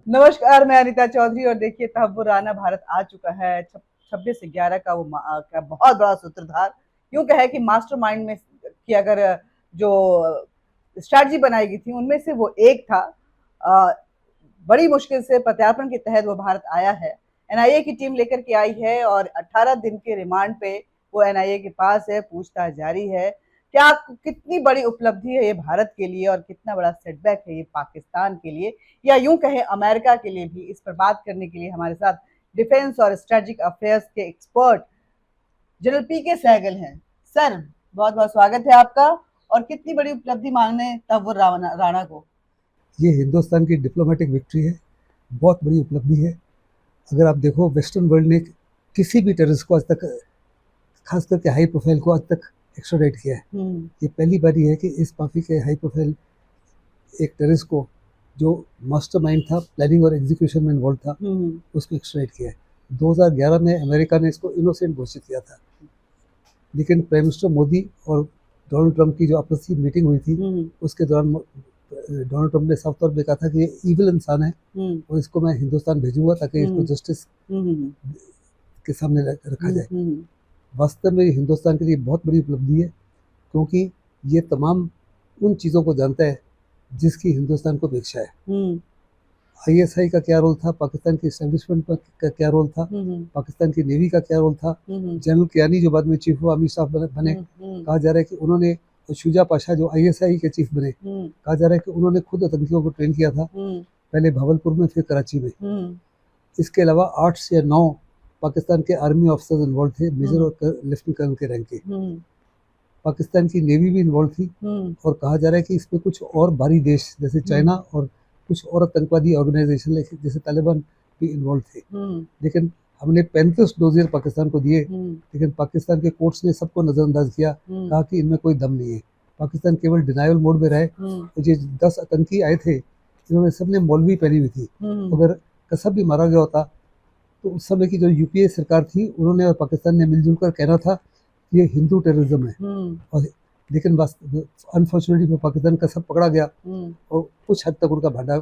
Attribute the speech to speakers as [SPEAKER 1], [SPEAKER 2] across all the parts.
[SPEAKER 1] नमस्कार, मैं अनीता चौधरी और देखिए तहव्वुर राना भारत आ चुका है। 26/11 का वो का बहुत बड़ा सूत्रधार, यूं कहे कि मास्टरमाइंड में की अगर जो स्ट्रैटेजी बनाई गई थी उनमें से वो एक था। बड़ी मुश्किल से प्रत्यार्पण के तहत वो भारत आया है। एनआईए की टीम लेकर के आई है और 18 दिन के रिमांड पे वो एनआईए के पास है, पूछताछ जारी है। क्या कितनी बड़ी उपलब्धि है ये भारत के लिए और कितना बड़ा सेटबैक है ये पाकिस्तान के लिए, या यूं कहें अमेरिका के लिए भी। इस पर बात करने के लिए हमारे साथ डिफेंस और स्ट्रेटेजिक अफेयर्स के एक्सपर्ट जनरल पीके सहगल हैं। सर, बहुत बहुत स्वागत है आपका। और कितनी बड़ी उपलब्धि माने तहव्वुर राणा को?
[SPEAKER 2] ये हिंदुस्तान की डिप्लोमेटिक विक्ट्री है, बहुत बड़ी उपलब्धि है। अगर आप देखो, वेस्टर्न वर्ल्ड ने किसी भी टेररिस्ट को आज तक, खास करके हाई प्रोफाइल को, आज तक एक्स्ट्राडाइट किया है। ये पहली बारी है कि इस काफ़ी के हाई प्रोफाइल एक टेररिस्ट को, जो मास्टरमाइंड था, प्लानिंग और एग्जीक्यूशन में इन्वॉल्व था, उसको एक्स्ट्राडाइट किया है। 2011 में अमेरिका ने इसको इनोसेंट घोषित किया था, लेकिन प्राइम मिनिस्टर मोदी और डोनाल्ड ट्रंप की जो आपसी मीटिंग हुई थी, उसके दौरान डोनाल्ड ट्रंप ने साफ तौर पे कहा था कि ये इविल इंसान है और इसको मैं हिंदुस्तान भेजूंगा ताकि इसको जस्टिस के सामने रखा जाए। वास्तव में हिंदुस्तान के लिए बहुत बड़ी उपलब्धि है, क्योंकि ये तमाम उन चीज़ों को जानता है जिसकी हिंदुस्तान को अपेक्षा है। आईएसआई का क्या रोल था, पाकिस्तान की एस्टेब्लिशमेंट का क्या रोल था, पाकिस्तान की नेवी का क्या रोल था। जनरल कियानी जो बाद में चीफ ऑफ आर्मी स्टाफ बने, कहा जा रहा है कि उन्होंने, शुजा पाशा जो आईएसआई के चीफ बने, कहा जा रहा है कि उन्होंने खुद आतंकियों को ट्रेन किया था, पहले भावलपुर में, फिर कराची में। इसके अलावा 8 से 9 पाकिस्तान के आर्मी ऑफिसर्स इन्वॉल्व थे, मेजर और लेफ्टिनेंट कर्नल के रैंक के। पाकिस्तान की नेवी भी इन्वॉल्व थी, और कहा जा रहा है कि इसमें कुछ और बाहरी देश जैसे चाइना और कुछ और आतंकवादी ऑर्गेनाइजेशन जैसे तालिबान भी इन्वॉल्व थे। लेकिन हमने 35 डोजियर पाकिस्तान को दिए, लेकिन पाकिस्तान के कोर्ट्स ने सबको नजरअंदाज किया, कहा कि इनमें कोई दम नहीं है। पाकिस्तान केवल डिनायल मोड में रहे। तो ये 10 आतंकी आए थे, इन्होंने सबने मौलवी पहनी हुई थी। अगर कसब भी मारा गया होता तो उस समय की जो यूपीए सरकार थी, उन्होंने और पाकिस्तान ने मिलजुल कर कहना था कि ये हिंदू टेररिज्म है। और लेकिन बस अनफॉर्चुनेटली पाकिस्तान का सब पकड़ा गया और कुछ हद तक उनका भांडा,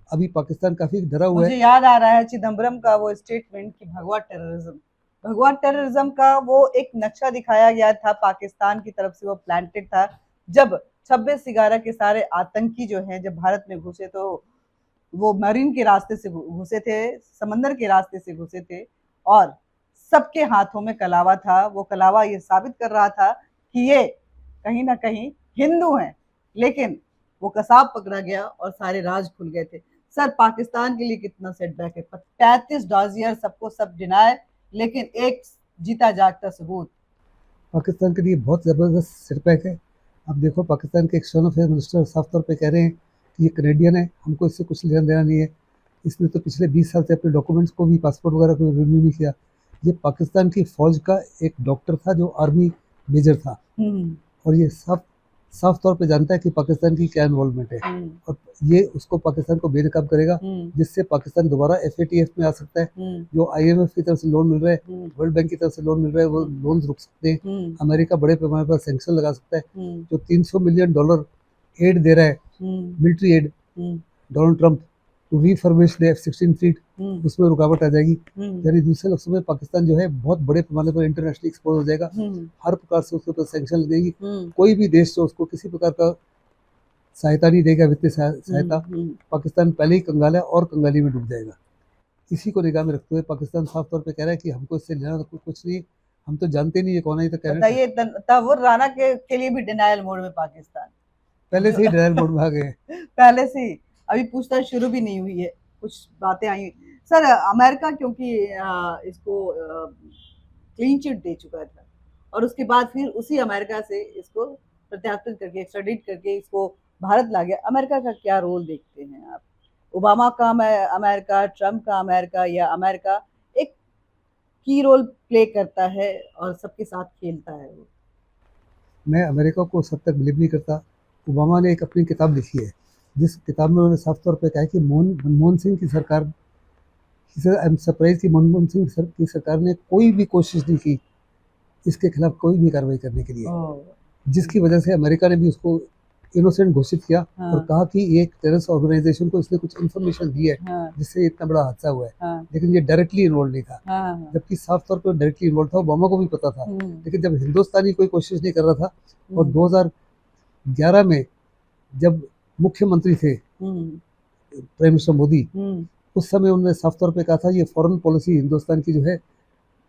[SPEAKER 2] अभी पाकिस्तान काफी डरा हुआ है।
[SPEAKER 1] मुझे याद आ रहा है चिदम्बरम का वो स्टेटमेंट कि भगवा टेररिज्म का वो एक नक्शा दिखाया गया था पाकिस्तान की तरफ से, वो प्लांटेड था। जब 26/11 के सारे आतंकी जो हैं जब भारत में घुसे, तो वो मरीन के रास्ते से घुसे थे, समंदर के रास्ते से घुसे थे, और सबके हाथों में कलावा था। वो कलावा ये साबित कर रहा था कि ये कहीं ना कहीं हिंदू हैं, लेकिन वो कसाब पकड़ा गया और सारे राज खुल गए थे। सर, पाकिस्तान के लिए कितना सेटबैक है? 35 डॉजियर सबको सब डिनाय, लेकिन एक जीता जागता सबूत।
[SPEAKER 2] पाकिस्तान के लिए बहुत ज़बरदस्त सेटबैक है। अब देखो, पाकिस्तान के एक्सटर्नल अफेयर मिनिस्टर साफ तौर पे कह रहे हैं कि ये कनेडियन है, हमको इससे कुछ लेना देना नहीं है। इसने तो पिछले 20 साल से अपने डॉक्यूमेंट्स को भी, पासपोर्ट वगैरह को रिन्यू नहीं किया। ये पाकिस्तान की फौज का एक डॉक्टर था जो आर्मी मेजर था, और ये साफ तौर पे जानता है कि पाकिस्तान की क्या इन्वॉल्वमेंट है, और ये उसको, पाकिस्तान को बेनकाब करेगा, जिससे पाकिस्तान दोबारा FATF में आ सकता है। जो IMF की तरफ से लोन मिल रहा है, वर्ल्ड बैंक की तरफ से लोन मिल रहा है, वो लोन रुक सकते हैं। अमेरिका बड़े पैमाने पर सैंक्शन लगा सकता है। जो $300 मिलियन एड दे रहा है, military aid, Donald Trump to refurbish the F-16 fleet, उसमें रुकावट आ जाएगी। यानी दूसरे लफ्ज़ों में पाकिस्तान जो है बहुत बड़े पैमाने पर इंटरनेशनली एक्सपोज हो जाएगा। हर प्रकार से उसके ऊपर सैंक्शन लगेगी। कोई भी देश जो उसको किसी प्रकार का सहायता नहीं देगा, वित्तीय सहायता, पाकिस्तान पहले ही कंगाल है और कंगाली में डूब जाएगा। इसी को निगाह में रखते हुए पाकिस्तान साफ तौर पे कह रहा है कि हमको इससे लेना कुछ नहीं, हम तो जानते नहीं है कौन है। तो कह रहे हैं
[SPEAKER 1] तहव्वुर राणा के लिए भी डिनायल मोड में पाकिस्तान
[SPEAKER 2] पहले से ही डिनायल मोड में आ गए।
[SPEAKER 1] पहले से ही, अभी पूछताछ शुरू भी नहीं हुई है, कुछ बातें आई। सर, अमेरिका क्योंकि इसको क्लीन चिट दे चुका था, और उसके बाद फिर उसी अमेरिका से इसको प्रत्यार्पित करके, एक्स्ट्राडिट करके इसको भारत ला गया। अमेरिका का क्या रोल देखते हैं आप? ओबामा का अमेरिका, ट्रंप का अमेरिका, या अमेरिका एक की रोल प्ले करता है और सबके साथ खेलता है? वो
[SPEAKER 2] मैं अमेरिका को सब तक बिलीव नहीं करता। ओबामा ने एक अपनी किताब लिखी है, जिस किताब में उन्होंने साफ तौर पे कहा है कि मनमोहन सिंह की सरकार, आई एम सरप्राइज कि मनमोहन सिंह की सरकार ने कोई भी कोशिश नहीं की इसके खिलाफ कोई भी कार्रवाई करने के लिए, जिसकी वजह से अमेरिका ने भी उसको इनोसेंट घोषित किया
[SPEAKER 1] हाँ।
[SPEAKER 2] और कहा कि ये एक टेररिस्ट ऑर्गेनाइजेशन को इसने कुछ इन्फॉर्मेशन दी है
[SPEAKER 1] हाँ,
[SPEAKER 2] जिससे इतना बड़ा हादसा हुआ है,
[SPEAKER 1] हाँ,
[SPEAKER 2] लेकिन ये डायरेक्टली इन्वॉल्व नहीं था,
[SPEAKER 1] हाँ,
[SPEAKER 2] जबकि साफ तौर पर डायरेक्टली इन्वॉल्व था। ओबामा को भी पता था,
[SPEAKER 1] हम्म,
[SPEAKER 2] लेकिन जब हिंदुस्तानी कोई कोशिश नहीं कर रहा था और
[SPEAKER 1] हम्म,
[SPEAKER 2] 2011 में जब मुख्यमंत्री थे
[SPEAKER 1] हम्म,
[SPEAKER 2] प्राइम मिनिस्टर मोदी,
[SPEAKER 1] हम्म,
[SPEAKER 2] उस समय उन्होंने साफ तौर पे कहा था ये फॉरेन पॉलिसी हिंदुस्तान की जो है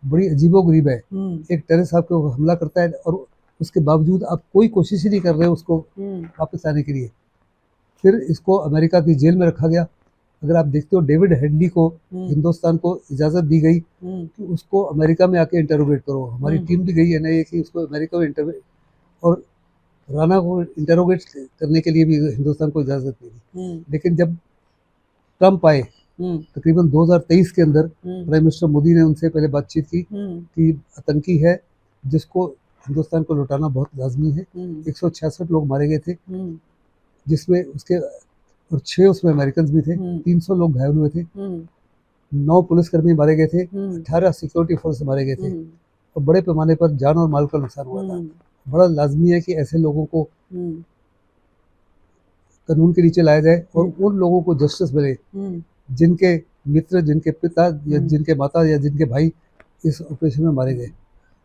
[SPEAKER 2] बड़ी अजीबोगरीब है। एक टेररिस्ट आपको हमला करता है और उसके बावजूद आप कोई कोशिश ही नहीं कर रहे हो उसको वापस लाने के लिए। फिर इसको अमेरिका की जेल में रखा गया। अगर आप देखते हो डेविड हेडली को हिंदुस्तान को इजाज़त दी गई कि उसको अमेरिका में आके इंटरोगेट करो। हमारी टीम भी गई एनआईए की उसको अमेरिका में इंटरोगेट, और राणा को इंटरोगेट करने के लिए भी हिंदुस्तान को इजाज़त दी। लेकिन जब ट्रंप आए तकरीबन 2023 के अंदर, प्राइम मिनिस्टर मोदी ने उनसे पहले बातचीत की कि आतंकी है जिसको हिंदुस्तान को लौटाना बहुत लाजमी है। 166 लोग मारे गए थे, जिसमें उसके और 6 उसमें अमेरिकन भी थे। 300 लोग घायल हुए थे, 9 पुलिसकर्मी मारे गए थे, 18 सिक्योरिटी फोर्स मारे गए थे, और बड़े पैमाने पर जान और माल का नुकसान हुआ था। बड़ा लाजमी है कि ऐसे लोगों को कानून के नीचे लाया जाए और उन लोगों को जस्टिस मिले जिनके मित्र, जिनके पिता या जिनके माता या जिनके भाई इस ऑपरेशन में मारे गए।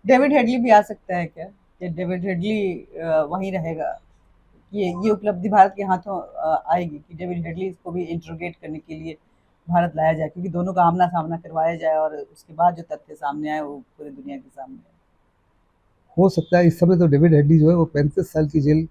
[SPEAKER 1] डेविड हेडली भी आ सकता है क्या? कि डेविड हेडली वहीं रहेगा? ये उपलब्धि भारत के हाथों आएगी कि डेविड हेडली को भी इंट्रोगेट करने के लिए भारत लाया जाए, क्योंकि दोनों का आमना सामना करवाया जाए और उसके बाद जो तथ्य सामने आए वो पूरी दुनिया के सामने आए।
[SPEAKER 2] हो सकता है। इस समय तो डेविड हेडली जो है वो 35 साल की जेल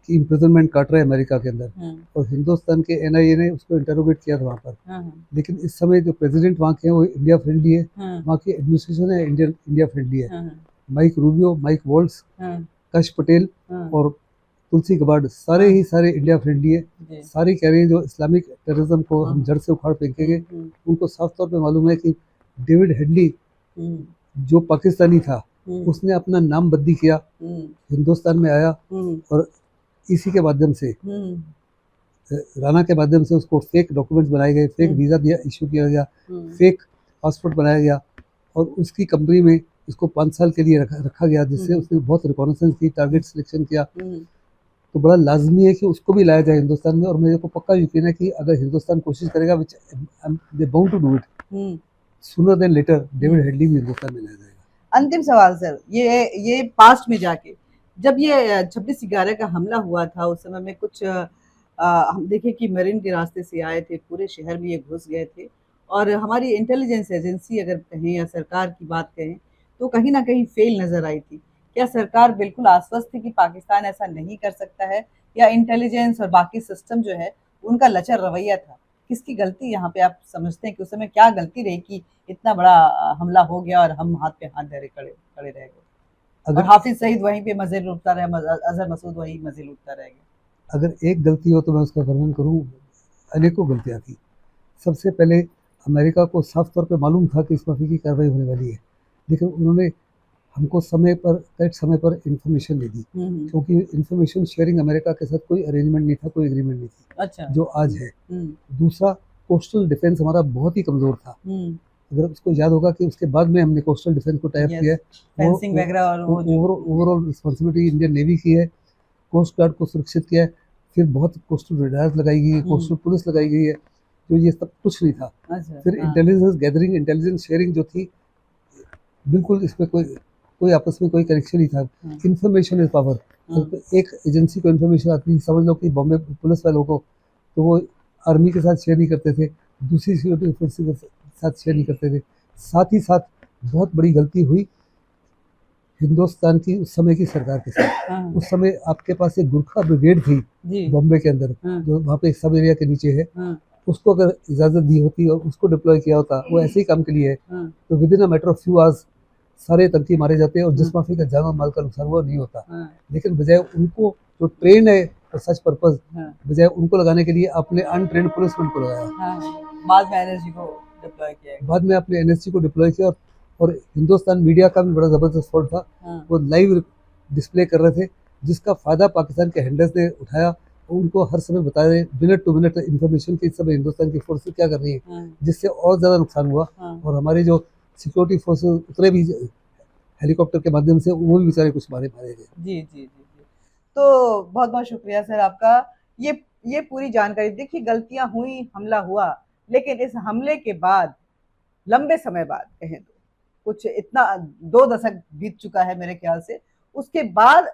[SPEAKER 2] की इम्प्रिजनमेंट काट रहे हैं अमेरिका के अंदर, और हिंदुस्तान के एनआईए ने उसको इंटरोगेट किया था वहाँ पर। लेकिन इस समय जो प्रेसिडेंट वहाँ के हैं वो इंडिया फ्रेंडली है, वहाँ की एडमिनिस्ट्रेशन है इंडिया फ्रेंडली है। माइक रूबियो, माइक वॉल्ट्स, कश पटेल और तुलसी गबार्ड सारे ही सारे इंडिया फ्रेंडली है। सारे कह रहे हैं जो इस्लामिक टेररिज्म को हम जड़ से उखाड़ फेंकेंगे। उनको साफ तौर पे मालूम है कि डेविड हेडली जो पाकिस्तानी था उसने अपना नाम बदली किया, हिंदुस्तान में आया और इसी के माध्यम से राणा के माध्यम से उसको फेक डॉक्यूमेंट्स बनाए गए, फेक वीज़ा दिया इशू किया गया, फेक पासपोर्ट बनाया गया, और उसकी कंपनी में इसको 5 साल के लिए रखा गया, जिससे उसने बहुत रिकॉर्नेंस की, टारगेट सिलेक्शन किया। तो बड़ा लाजमी है कि उसको भी लाया जाए हिंदुस्तान में, और मेरे को पक्का यकीन है कि अगर हिंदुस्तान कोशिश करेगा, which they bound to do it, sooner than later David Headley भी हिंदुस्तान में लाया जाएगा।
[SPEAKER 1] अंतिम सवाल सर, ये पास्ट में जाके जब ये 26/11 का हमला हुआ था उस समय में कुछ हम देखे कि मरीन के रास्ते से आए थे, पूरे शहर में ये घुस गए थे, और हमारी इंटेलिजेंस एजेंसी अगर कहें या सरकार की बात कहें तो कहीं ना कहीं फेल नजर आई थी। क्या सरकार बिल्कुल आश्वस्त थी कि पाकिस्तान ऐसा नहीं कर सकता है, या इंटेलिजेंस और बाकी सिस्टम जो है उनका लचर रवैया था? किसकी गलती यहाँ पे आप समझते हैं कि उस समय क्या गलती रही कि इतना बड़ा हमला हो गया और हम हाथ पे हाथ धरे खड़े रह गए, और हाफिज सईद वहीं पे मजे लूटता रहे, अजहर मसूद वहीं मजे लूटता रह गया?
[SPEAKER 2] अगर एक गलती हो तो मैं उसका वर्णन करूं, अनेकों गलतियां थी। सबसे पहले अमेरिका को साफ तौर पे मालूम था कि इस माफी की कार्रवाई होने वाली है, लेकिन उन्होंने हमको करेक्ट समय पर इंफॉर्मेशन नहीं दी, क्योंकि इंफॉर्मेशन शेयरिंग अमेरिका के साथ कोई अरेंजमेंट नहीं था, कोई एग्रीमेंट नहीं थी।
[SPEAKER 1] अच्छा।
[SPEAKER 2] जो आज है। दूसरा, कोस्टल डिफेंस हमारा बहुत ही कमजोर था। अगर उसको याद होगा कि उसके बाद में हमने कोस्टल डिफेंस को टाइप किया है, ओवरऑल रिस्पॉन्सिबिलिटी इंडियन नेवी की है, कोस्ट गार्ड को सुरक्षित किया है, फिर बहुत कोस्टल रडार्स लगाई गई है, कोस्टल पुलिस लगाई गई है, तो ये सब कुछ नहीं था। फिर इंटेलिजेंस गैदरिंग, इंटेलिजेंस शेयरिंग जो थी, बिल्कुल इसमें कोई आपस में कोई कनेक्शन नहीं था। Information is power. तो एक एजेंसी को इन्फॉर्मेशन आती थी, समझ लो कि बॉम्बे पुलिस वालों को, तो वो आर्मी के साथ शेयर नहीं करते थे, दूसरी सिक्योरिटी फोर्सेस के साथ शेयर नहीं करते थे। साथ ही साथ बहुत बड़ी गलती हुई हिंदुस्तान की उस समय की सरकार के साथ। उस समय आपके पास एक गुरखा ब्रिगेड थी बॉम्बे के अंदर, जो वहाँ पे सब एरिया के नीचे है। उसको अगर इजाज़त दी होती और उसको डिप्लॉय किया होता, वो ऐसे ही काम के लिए है, तो with in a matter of few hours सारे आतंकी मारे जाते हैं और जिस माफी का जान और माल का नुकसान हुआ नहीं होता। लेकिन बजाय उनको जो ट्रेन है फॉर सच पर्पज, बजाय उनको लगाने के लिए आपने अनट्रेंड पुलिसमैन को लगाया।
[SPEAKER 1] बाद में एनएसजी को डिप्लॉय किया।
[SPEAKER 2] बाद में आपने एनएसजी को डिप्लॉय किया, और हिंदुस्तान मीडिया का भी बड़ा जबरदस्त फॉल्ट था। वो लाइव डिस्प्ले कर रहे थे, जिसका फायदा पाकिस्तान के हैंडलर्स ने उठाया। उनको हर समय बता रहे, मिनट टू मिनट इन्फॉर्मेशन की, इस समय हिंदुस्तान की फोर्सेस क्या कर रही है, जिससे और ज़्यादा नुकसान हुआ। और हमारे जो सिक्योरिटी फोर्सेस उतरे भी हेलीकॉप्टर के माध्यम से, वो भी बेचारे कुछ मारे गए।
[SPEAKER 1] जी जी जी जी। तो बहुत बहुत शुक्रिया सर आपका। ये पूरी जानकारी, देखिए गलतियां हुई, हमला हुआ, लेकिन इस हमले के बाद, लंबे समय बाद कहें तो, कुछ इतना 2 दशक बीत चुका है मेरे ख्याल से, उसके बाद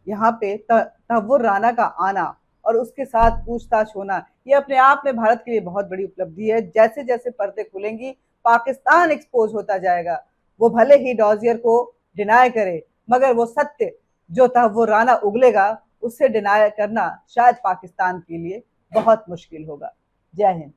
[SPEAKER 1] यहाँ पे तहव्वुर राना का आना और उसके साथ पूछताछ होना, ये अपने आप में भारत के लिए बहुत बड़ी उपलब्धि है। जैसे जैसे परतें खुलेंगी, पाकिस्तान एक्सपोज होता जाएगा। वो भले ही डॉजियर को डिनाई करे, मगर वो सत्य जो तहव्वुर राना उगलेगा, उससे डिनाई करना शायद पाकिस्तान के लिए बहुत मुश्किल होगा। जय हिंद।